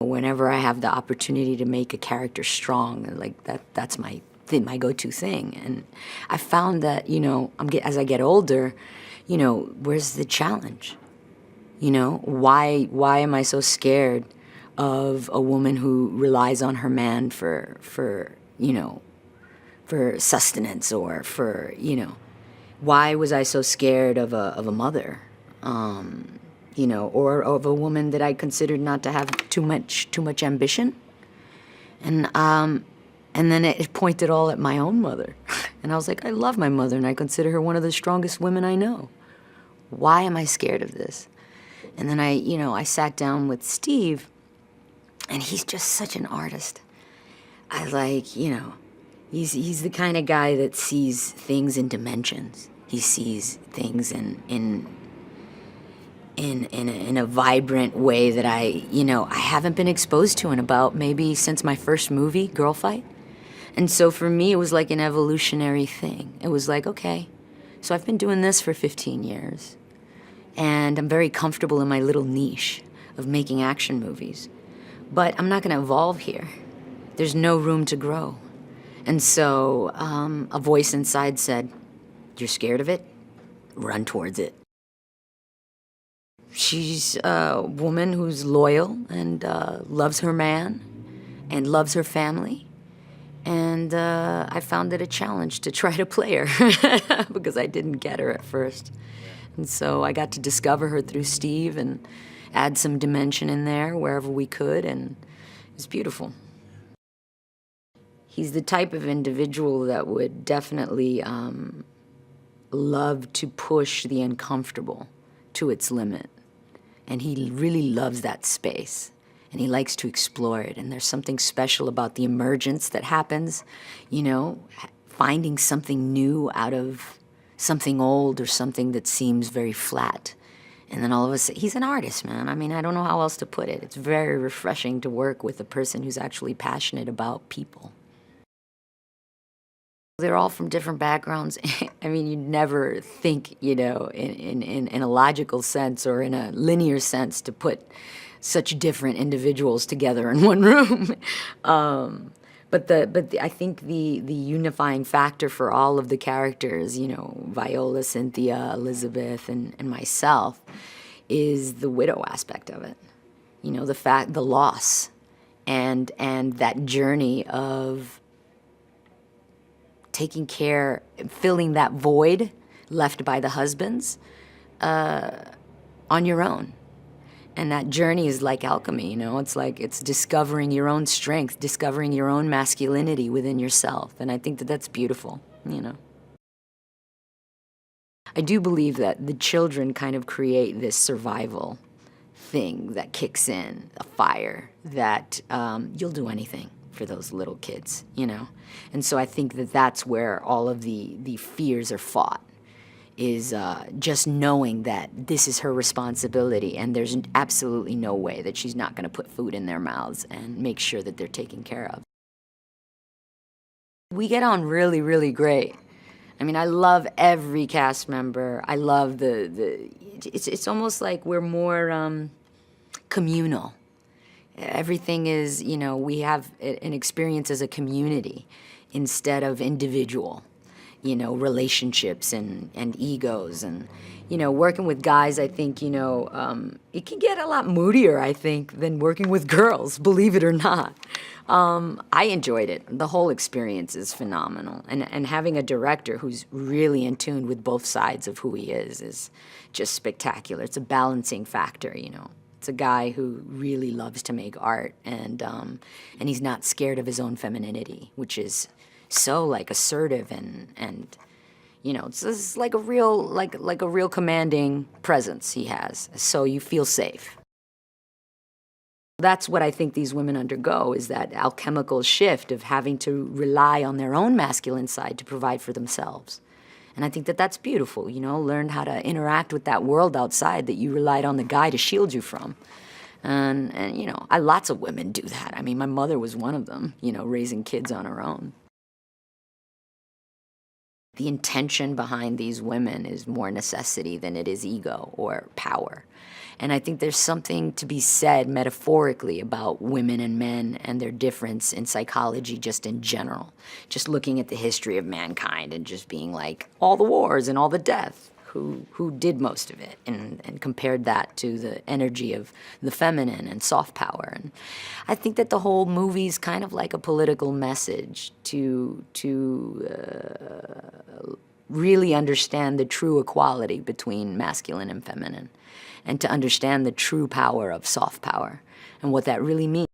Whenever I have the opportunity to make a character strong, like that's my thing, my go-to thing. And I found that, as I get older, where's the challenge? Why am I so scared of a woman who relies on her man for sustenance, or why was I so scared of a mother? Or of a woman that I considered not to have too much ambition. And then it pointed all at my own mother. And I was like, I love my mother, and I consider her one of the strongest women I know. Why am I scared of this? And then I sat down with Steve, and he's just such an artist. He's the kind of guy that sees things in dimensions. He sees things in a vibrant way that I haven't been exposed to in about maybe since my first movie, Girl Fight. And so for me, it was like an evolutionary thing. It was like, okay, so I've been doing this for 15 years. And I'm very comfortable in my little niche of making action movies. But I'm not going to evolve here. There's no room to grow. And so a voice inside said, you're scared of it? Run towards it. She's a woman who's loyal and loves her man and loves her family. And I found it a challenge to try to play her because I didn't get her at first. And so I got to discover her through Steve and add some dimension in there wherever we could, and it's beautiful. He's the type of individual that would definitely love to push the uncomfortable to its limit. And he really loves that space, and he likes to explore it. And there's something special about the emergence that happens, finding something new out of something old or something that seems very flat. And then all of a sudden, he's an artist, man. I mean, I don't know how else to put it. It's very refreshing to work with a person who's actually passionate about people. They're all from different backgrounds. I mean, you never think, in a logical sense or in a linear sense to put such different individuals together in one room. But I think the unifying factor for all of the characters, Viola, Cynthia, Elizabeth, and myself, is the widow aspect of it. The loss, and that journey of taking care, filling that void left by the husbands on your own. And that journey is like alchemy, it's discovering your own strength, discovering your own masculinity within yourself. And I think that that's beautiful, I do believe that the children kind of create this survival thing that kicks in, a fire that you'll do anything for those little kids, And so I think that that's where all of the fears are fought. Is just knowing that this is her responsibility, and there's absolutely no way that she's not going to put food in their mouths and make sure that they're taken care of. We get on really, really great. I mean, I love every cast member. I love it's almost like we're more communal. Everything is, we have an experience as a community instead of individual. Relationships and egos, and, working with guys, I think, it can get a lot moodier, I think, than working with girls, believe it or not. I enjoyed it. The whole experience is phenomenal. And having a director who's really in tune with both sides of who he is just spectacular. It's a balancing factor, It's a guy who really loves to make art, and he's not scared of his own femininity, which is so assertive and it's like a real commanding presence he has, so you feel safe. That's what I think these women undergo, is that alchemical shift of having to rely on their own masculine side to provide for themselves. And I think that that's beautiful, learn how to interact with that world outside that you relied on the guy to shield you from. And lots of women do that. I mean, my mother was one of them, raising kids on her own. The intention behind these women is more necessity than it is ego or power. And I think there's something to be said metaphorically about women and men and their difference in psychology just in general. Just looking at the history of mankind and just being like, all the wars and all the death, who did most of it, and compared that to the energy of the feminine and soft power. And I think that the whole movie's kind of like a political message to really understand the true equality between masculine and feminine, and to understand the true power of soft power and what that really means.